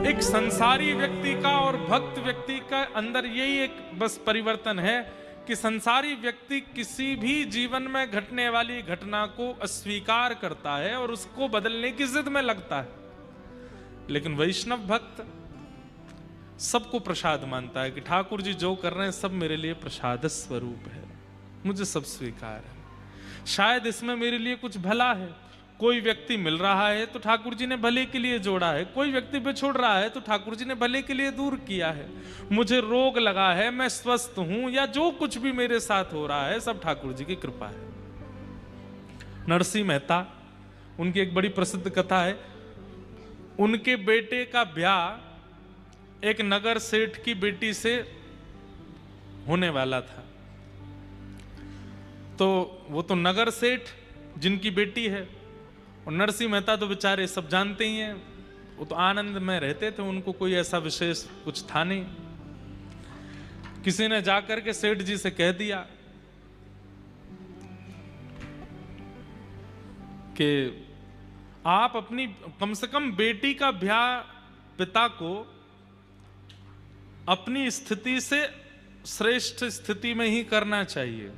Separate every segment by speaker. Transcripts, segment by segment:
Speaker 1: एक संसारी व्यक्ति का और भक्त व्यक्ति का अंदर यही एक बस परिवर्तन है कि संसारी व्यक्ति किसी भी जीवन में घटने वाली घटना को अस्वीकार करता है और उसको बदलने की जिद में लगता है, लेकिन वैष्णव भक्त सबको प्रसाद मानता है कि ठाकुर जी जो कर रहे हैं सब मेरे लिए प्रसाद स्वरूप है, मुझे सब स्वीकार है, शायद इसमें मेरे लिए कुछ भला है। कोई व्यक्ति मिल रहा है तो ठाकुर जी ने भले के लिए जोड़ा है, कोई व्यक्ति बिछुड़ रहा है तो ठाकुर जी ने भले के लिए दूर किया है, मुझे रोग लगा है, मैं स्वस्थ हूं, या जो कुछ भी मेरे साथ हो रहा है सब ठाकुर जी की कृपा है। नरसिंह मेहता, उनकी एक बड़ी प्रसिद्ध कथा है। उनके बेटे का ब्याह एक नगर सेठ की बेटी से होने वाला था, तो वो तो नगर सेठ जिनकी बेटी है, और नरसिंह मेहता तो बेचारे सब जानते ही हैं, वो तो आनंद में रहते थे, उनको कोई ऐसा विशेष कुछ था नहीं। किसी ने जाकर के सेठ जी से कह दिया कि आप अपनी कम से कम बेटी का ब्याह पिता को अपनी स्थिति से श्रेष्ठ स्थिति में ही करना चाहिए,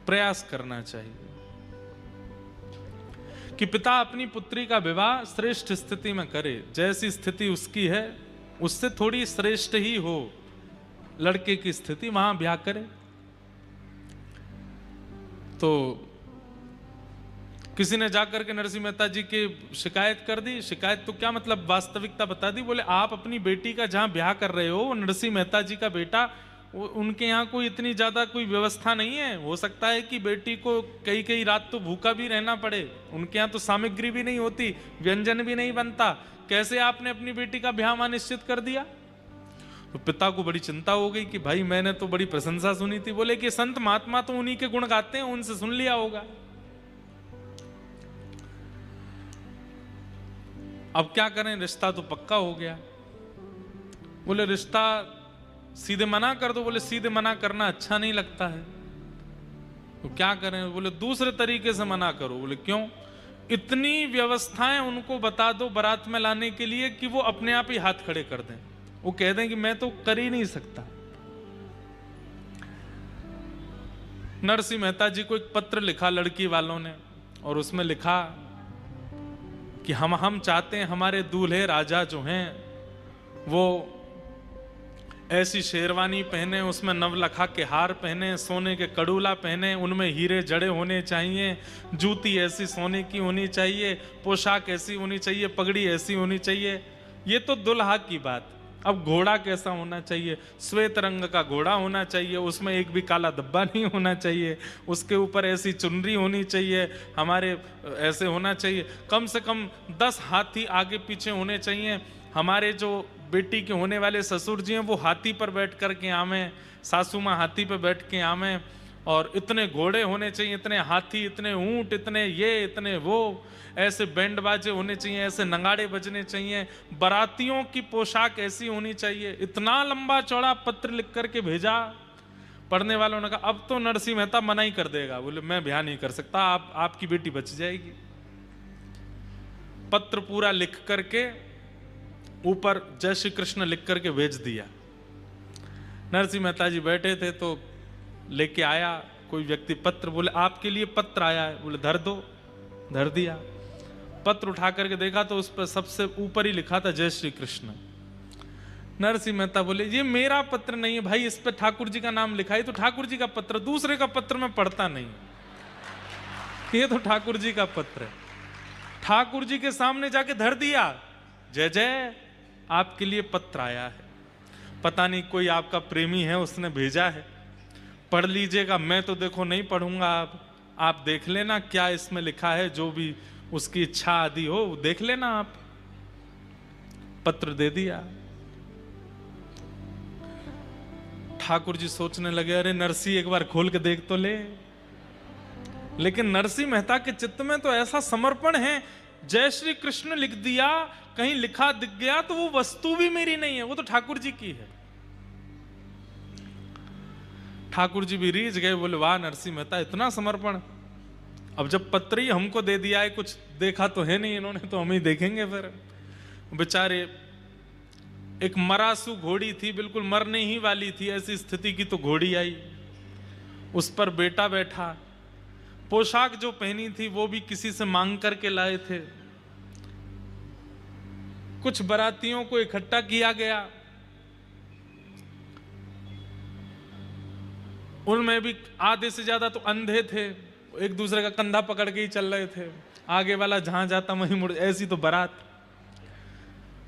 Speaker 1: प्रयास करना चाहिए कि पिता अपनी पुत्री का विवाह श्रेष्ठ स्थिति में करे, जैसी स्थिति उसकी है उससे थोड़ी श्रेष्ठ ही हो लड़के की स्थिति, वहां ब्याह करे। तो किसी ने जाकर के नरसिंह मेहता जी की शिकायत कर दी। शिकायत तो क्या मतलब, वास्तविकता बता दी। बोले आप अपनी बेटी का जहां ब्याह कर रहे हो, नरसिंह मेहता जी का बेटा, उनके यहाँ कोई इतनी ज्यादा कोई व्यवस्था नहीं है, हो सकता है कि बेटी को कई कई रात तो भूखा भी रहना पड़े, उनके यहाँ तो सामग्री भी नहीं होती, व्यंजन भी नहीं बनता, कैसे आपने अपनी बेटी का ब्याह वहां निश्चित कर दिया। तो पिता को बड़ी चिंता हो गई कि भाई मैंने तो बड़ी प्रशंसा सुनी थी। बोले कि संत महात्मा तो उन्हीं के गुण गाते हैं, उनसे सुन लिया होगा। अब क्या करें, रिश्ता तो पक्का हो गया। बोले रिश्ता सीधे मना कर दो। बोले सीधे मना करना अच्छा नहीं लगता है, तो क्या करें। बोले दूसरे तरीके से मना करो। बोले क्यों। इतनी व्यवस्थाएं उनको बता दो बारात में लाने के लिए कि वो अपने आप ही हाथ खड़े कर दें, वो कह दें कि मैं तो कर ही नहीं सकता। नरसिंह मेहता जी को एक पत्र लिखा लड़की वालों ने, और उसमें लिखा कि हम चाहते हैं हमारे दूल्हे राजा जो हैं वो ऐसी शेरवानी पहने, उसमें नवलखा के हार पहने, सोने के कड़ूला पहने, उनमें हीरे जड़े होने चाहिए, जूती ऐसी सोने की होनी चाहिए, पोशाक ऐसी होनी चाहिए, पगड़ी ऐसी होनी चाहिए। ये तो दुल्हा की बात। अब घोड़ा कैसा होना चाहिए, श्वेत रंग का घोड़ा होना चाहिए, उसमें एक भी काला धब्बा नहीं होना चाहिए, उसके ऊपर ऐसी चुनरी होनी चाहिए, हमारे ऐसे होना चाहिए, कम से कम 10 हाथी आगे पीछे होने चाहिए, हमारे जो बेटी के होने वाले ससुर जी हैं वो हाथी पर बैठ कर के आवे, सासू माँ हाथी पर बैठ के आवे, और इतने घोड़े होने चाहिए, इतने हाथी, इतने ऊंट, इतने ये, इतने वो, ऐसे बैंड बाजे होने चाहिए, ऐसे नगाड़े बजने चाहिए, बारातियों की पोशाक ऐसी होनी चाहिए। इतना लंबा चौड़ा पत्र लिख करके भेजा। पढ़ने वालों ने कहा अब तो नरसिंह मेहता मना ही कर देगा। बोले मैं ब्याह नहीं कर सकता, आपकी बेटी बच जाएगी। पत्र पूरा लिख करके ऊपर जय श्री कृष्ण लिख करके भेज दिया। नरसिंह मेहता जी बैठे थे तो लेके आया कोई व्यक्ति पत्र। बोले आपके लिए पत्र आया है। बोले धर दो। धर दिया। पत्र उठा करके देखा तो उस पर सबसे ऊपर ही लिखा था जय श्री कृष्ण। नरसिंह मेहता बोले ये मेरा पत्र नहीं है भाई, इस पर ठाकुर जी का नाम लिखा है, तो ठाकुर जी का पत्र, दूसरे का पत्र मैं पढ़ता नहीं, ये तो ठाकुर जी का पत्र है। ठाकुर जी के सामने जाके धर दिया, जय जय आपके लिए पत्र आया है, पता नहीं कोई आपका प्रेमी है उसने भेजा है, पढ़ लीजिएगा। मैं तो देखो नहीं पढ़ूंगा, आप देख लेना क्या इसमें लिखा है, जो भी उसकी इच्छा आदि हो देख लेना आप। पत्र दे दिया। ठाकुर जी सोचने लगे अरे नरसिंह एक बार खोल के देख तो ले। लेकिन नरसिंह मेहता के चित्त में तो ऐसा समर्पण है, जय श्री कृष्ण लिख दिया, कहीं लिखा दिख गया तो वो वस्तु भी मेरी नहीं है, वो तो ठाकुर जी की है। ठाकुर जी भी रीझ गए। बोले वाह नरसिंह मेहता इतना समर्पण। अब जब पत्र ही हमको दे दिया है, कुछ देखा तो है नहीं इन्होंने, तो हम ही देखेंगे फिर। बेचारे एक मरासू घोड़ी थी, बिल्कुल मरने ही वाली थी, ऐसी स्थिति की तो घोड़ी आई, उस पर बेटा बैठा। पोशाक जो पहनी थी वो भी किसी से मांग करके लाए थे। कुछ बारातियों को इकट्ठा किया गया, उनमें भी आधे से ज्यादा तो अंधे थे, एक दूसरे का कंधा पकड़ के ही चल रहे थे, आगे वाला जहां जाता वहीं मुड़, ऐसी तो बारात।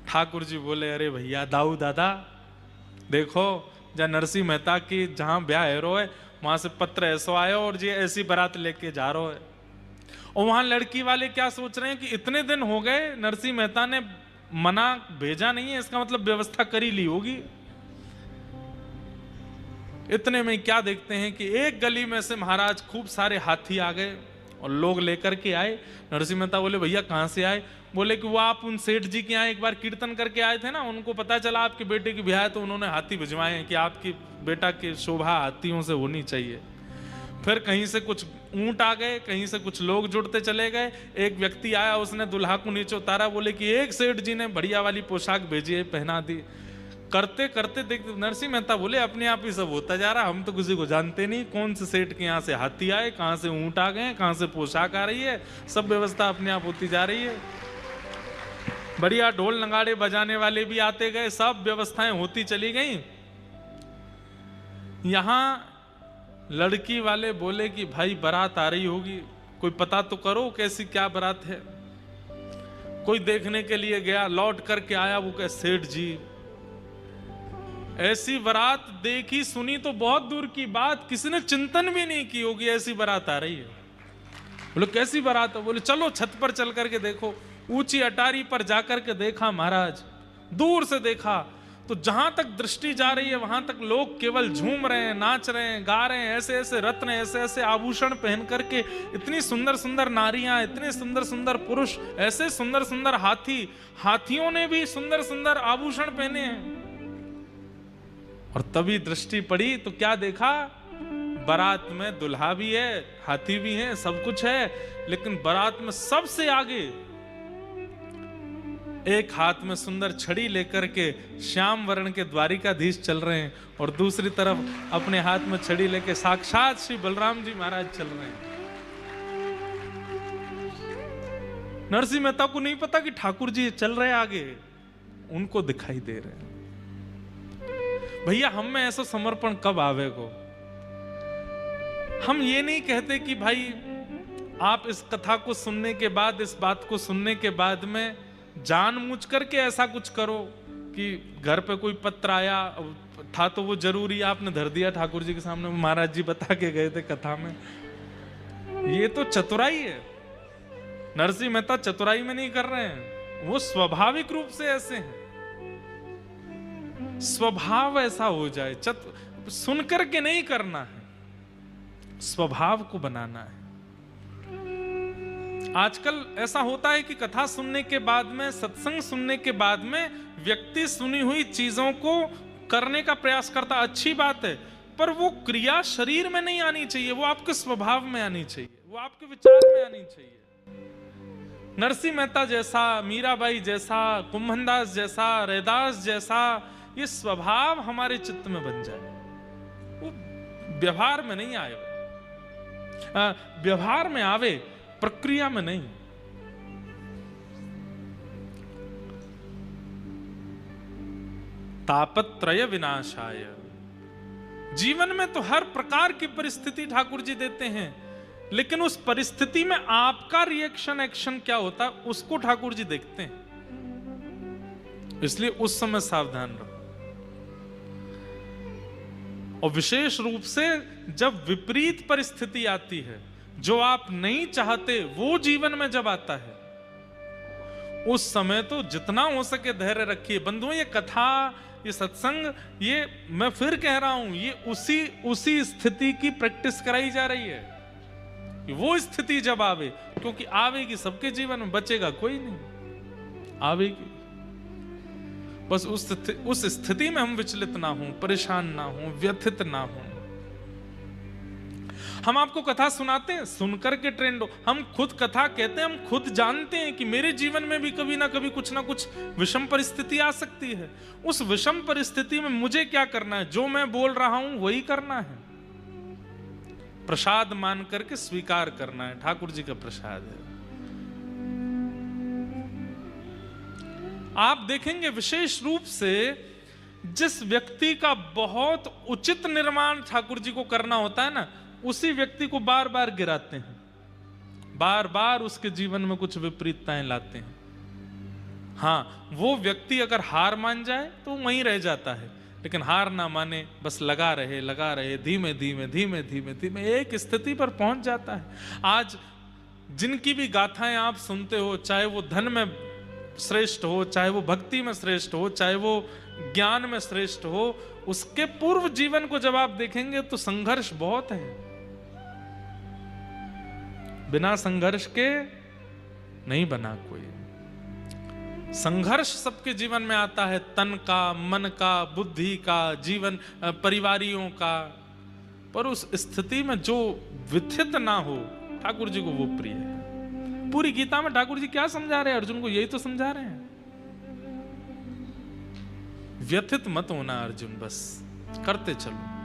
Speaker 1: ठाकुर जी बोले, अरे भैया दाऊ दादा, देखो जहाँ नरसिंह मेहता की जहां ब्याह हैरो है वहां से पत्र ऐसो आयो और जी ऐसी बारात लेके जा रहा है। और वहां लड़की वाले क्या सोच रहे हैं कि इतने दिन हो गए, नरसिंह मेहता ने मना भेजा नहीं है, इसका मतलब व्यवस्था करी ली होगी। इतने में क्या देखते हैं कि एक गली में से महाराज खूब सारे हाथी आ गए और लोग लेकर के आए। नरसिंह मेहता बोले, भैया कहां से आए? बोले कि वो आप उन सेठ जी के यहाँ एक बार कीर्तन करके आए थे ना, उनको पता चला आपके बेटे की ब्याह है तो उन्होंने हाथी भिजवाए हैं कि आपकी बेटा की शोभा हाथियों से होनी चाहिए। फिर कहीं से कुछ ऊंट आ गए, कहीं से कुछ लोग जुड़ते चले गए। एक व्यक्ति आया, उसने दुल्हा को नीचे उतारा, बोले कि एक सेठ जी ने बढ़िया वाली पोशाक भेजी है, पहना दी। करते करते देखते नरसिंह मेहता बोले, अपने आप ही सब होता जा रहा, हम तो किसी को जानते नहीं, कौन से सेठ के यहाँ से हाथी आए, कहाँ से ऊंट आ गए, कहाँ से पोशाक आ रही है, सब व्यवस्था अपने आप होती जा रही है। बढ़िया ढोल नगाड़े बजाने वाले भी आते गए, सब व्यवस्थाएं होती चली गई। यहां लड़की वाले बोले कि भाई बारात आ रही होगी, कोई पता तो करो कैसी क्या बारात है। कोई देखने के लिए गया, लौट करके आया, वो कहे सेठ जी ऐसी बारात देखी सुनी तो बहुत दूर की बात, किसी ने चिंतन भी नहीं की होगी ऐसी बारात आ रही है। बोले कैसी बारात है? बोले चलो छत पर चल करके देखो। ऊंची अटारी पर जाकर के देखा महाराज, दूर से देखा तो जहां तक दृष्टि जा रही है वहां तक लोग केवल झूम रहे हैं, नाच रहे हैं, गा रहे हैं, ऐसे ऐसे रत्न, ऐसे ऐसे आभूषण पहन करके, इतनी सुंदर सुंदर नारियां, इतने सुंदर सुंदर पुरुष, ऐसे सुंदर सुंदर हाथी, हाथियों ने भी सुंदर सुंदर आभूषण पहने हैं। और तभी दृष्टि पड़ी तो क्या देखा, बारात में दुल्हा भी है, हाथी भी है, सब कुछ है, लेकिन बारात में सबसे आगे एक हाथ में सुंदर छड़ी लेकर के श्याम वर्ण के द्वारिकाधीश चल रहे हैं और दूसरी तरफ अपने हाथ में छड़ी लेके साक्षात श्री बलराम जी महाराज चल रहे हैं। नरसिंह मेहता को नहीं पता कि ठाकुर जी चल रहे आगे, उनको दिखाई दे रहे हैं। भैया हम में ऐसा समर्पण कब आवेगो? हम ये नहीं कहते कि भाई आप इस कथा को सुनने के बाद, इस बात को सुनने के बाद में जानबूझ करके ऐसा कुछ करो कि घर पे कोई पत्र आया था तो वो जरूरी आपने धर दिया ठाकुर जी के सामने, महाराज जी बता के गए थे कथा में। ये तो चतुराई है। नरसिंह मेहता चतुराई में नहीं कर रहे हैं, वो स्वाभाविक रूप से ऐसे हैं, स्वभाव ऐसा हो जाए, सुन करके नहीं करना है, स्वभाव को बनाना है। आजकल ऐसा होता है कि कथा सुनने के बाद में, सत्संग सुनने के बाद में व्यक्ति सुनी हुई चीजों को करने का प्रयास करता, अच्छी बात है, पर वो क्रिया शरीर में नहीं आनी चाहिए, वो आपके स्वभाव में आनी चाहिए, वो आपके विचार में आनी चाहिए। नरसिंह मेहता जैसा, मीराबाई जैसा, कुंभनदास जैसा, रैदास जैसा ये स्वभाव हमारे चित्त में बन जाए, वो व्यवहार में नहीं आए, व्यवहार में आवे, प्रक्रिया में नहीं। तापत्रय विनाशाय, जीवन में तो हर प्रकार की परिस्थिति ठाकुर जी देते हैं, लेकिन उस परिस्थिति में आपका रिएक्शन एक्शन क्या होता है उसको ठाकुर जी देखते हैं, इसलिए उस समय सावधान रहो। और विशेष रूप से जब विपरीत परिस्थिति आती है, जो आप नहीं चाहते वो जीवन में जब आता है, उस समय तो जितना हो सके धैर्य रखिए। बंधुओं, ये कथा, ये सत्संग, ये मैं फिर कह रहा हूं, ये उसी स्थिति की प्रैक्टिस कराई जा रही है। वो स्थिति जब आवे, क्योंकि आवेगी सबके जीवन में, बचेगा कोई नहीं, आवेगी। बस उस स्थिति में हम विचलित ना हों, परेशान ना हों, व्यथित ना हों। हम आपको कथा सुनाते हैं, सुनकर के ट्रेंड हो। हम खुद कथा कहते हैं, हम खुद जानते हैं कि मेरे जीवन में भी कभी ना कभी कुछ ना कुछ विषम परिस्थिति आ सकती है। उस विषम परिस्थिति में मुझे क्या करना है? जो मैं बोल रहा हूं वही करना है, प्रसाद मान करके स्वीकार करना है। ठाकुर जी का प्रसाद है। आप देखेंगे विशेष रूप से जिस व्यक्ति का बहुत उचित निर्माण ठाकुर जी को करना होता है ना, उसी व्यक्ति को बार बार गिराते हैं, बार बार उसके जीवन में कुछ विपरीतताएं लाते हैं। हाँ, वो व्यक्ति अगर हार मान जाए तो वहीं रह जाता है, लेकिन हार ना माने, बस लगा रहे, धीमे धीमे एक स्थिति पर पहुंच जाता है। आज जिनकी भी गाथाएं आप सुनते हो, चाहे वो धन में श्रेष्ठ हो, चाहे वो भक्ति में श्रेष्ठ हो, चाहे वो ज्ञान में श्रेष्ठ हो, उसके पूर्व जीवन को जब आप देखेंगे तो संघर्ष बहुत है। बिना संघर्ष के नहीं बना कोई। संघर्ष सबके जीवन में आता है, तन का, मन का, बुद्धि का, जीवन परिवारियों का, पर उस स्थिति में जो व्यथित ना हो, ठाकुर जी को वो प्रिय है। पूरी गीता में ठाकुर जी क्या समझा रहे हैं? अर्जुन को यही तो समझा रहे हैं, व्यथित मत होना अर्जुन, बस करते चलो।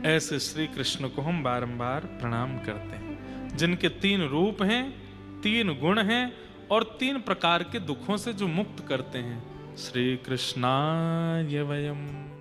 Speaker 1: ऐसे श्री कृष्ण को हम बारंबार प्रणाम करते हैं, जिनके 3 रूप हैं, 3 गुण हैं और 3 प्रकार के दुखों से जो मुक्त करते हैं। श्री कृष्णाय वयम्।